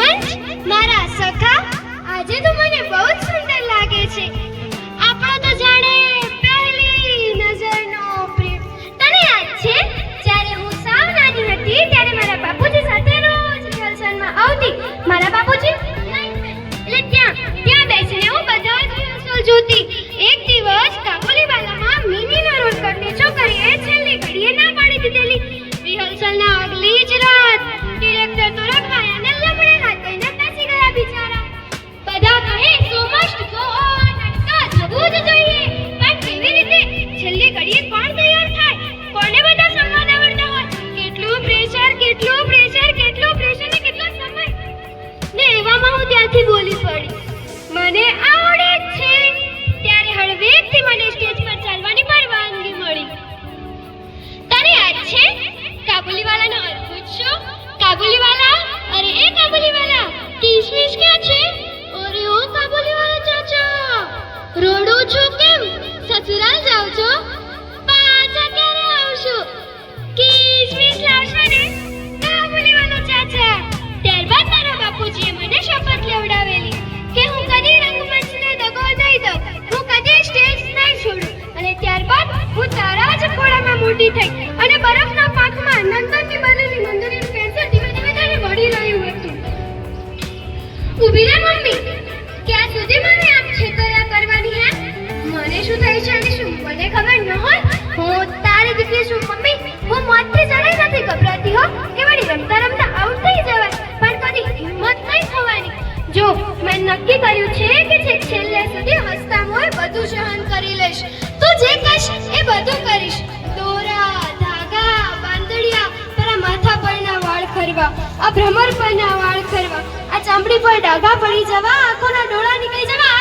સરપંચ, મારા સખા, આજે તો મને બહુ જ સુંદર લાગે છે. આપણો તો જાણે પહેલી નજરનો પ્રેમ. તને યાદ છે જ્યારે હું સાવ નાની હતી ત્યારે મારા બાપુજી સાથે રોજ રિહર્સલમાં આવતી. મારા બાપુજી એટલે ત્યાં બેસીને હું બધા જ રિહર્સલ જોતી. એક દિવસ કાબુલીવાલામાં મિનીનો રોલ કરતી છોકરીએ છેલ્લી ઘડીએ ના પાડી દીધેલી. રિહર્સલના આગલી જ રાત ડિરેક્ટર તો રખવાયા ને લમણે હાથ દઈને બેસી ગયા બિચારા. બધા કહે સો મસ્ટ ગો ઓન, નાટક થવું જ જોઈએ. પણ કેવી રીતે? છેલ્લી ઘડીએ કોણ તૈયાર થાય? કોને બધા સંવાદ આવડતા હોય? કેટલું પ્રેશર ને કેટલો સમય. ને એવામાં હું ત્યાંથી બોલી પડી, મને આવડે જ છે. ત્યારે હળવેકથી મને સ્ટેજ પર ચાલવાની પરવાનગી મળી. તને યાદ છે કાબુલીવાલાનો અદ્ભુત શો? કાબુલીવાલા, અરે એ કાબુલીવાલા, કિસમિસ ક્યાં છે? અરે ઓ કાબુલીવાલા ચાચા, રોડો છો કેમ? સસુરાલ જાવ છો? પાછા ક્યારે આવશો? કિસમિસ લાવશો ને કાબુલીવાલા ચાચા. ત્યારબાદ મારા બાપુજીએ મને શપથ લેવડાવેલી કે હું કદી રંગમંચને દગો નહીં દઉં, હું કદી સ્ટેજ નહીં છોડું. અને ત્યારબાદ હું તારા જ ખોળામાં મોટી થઈ અને બરફના પાંખમાં નંદનની બનેલી નંદનીનું કેન્સર ધીમે ધીમે તેને વળી રહ્યું હતું. ઊભી રે મમ્મી, ક્યાં સુધી મને આમ છેતર્યા કરવાની હે? મને શું થાય છે અને શું મને ખબર ન હોય? હું તારી દીકરી છું મમ્મી. હું મોતથી જરાય નથી ગભરાતી હો કે વળી રમતા રમતા આઉટ થઈ જવાય, પણ કદી હિંમત નહીં થવાની. જો મેં નક્કી કર્યું છે કે છેલ્લે સુધી હસતા મોય બધું સહન કરી લઈશ. તું જે કહીશ એ બધું કરીશ. દોરા, ધાગા, બાંધડિયા, તારા માથા પરના વાળ ખરવા, આ ભ્રમર પરના વાળ ખરવા, આ ચામડી પર ડાઘા પડી જવા, આંખોના ડોળા નીકળી જવા,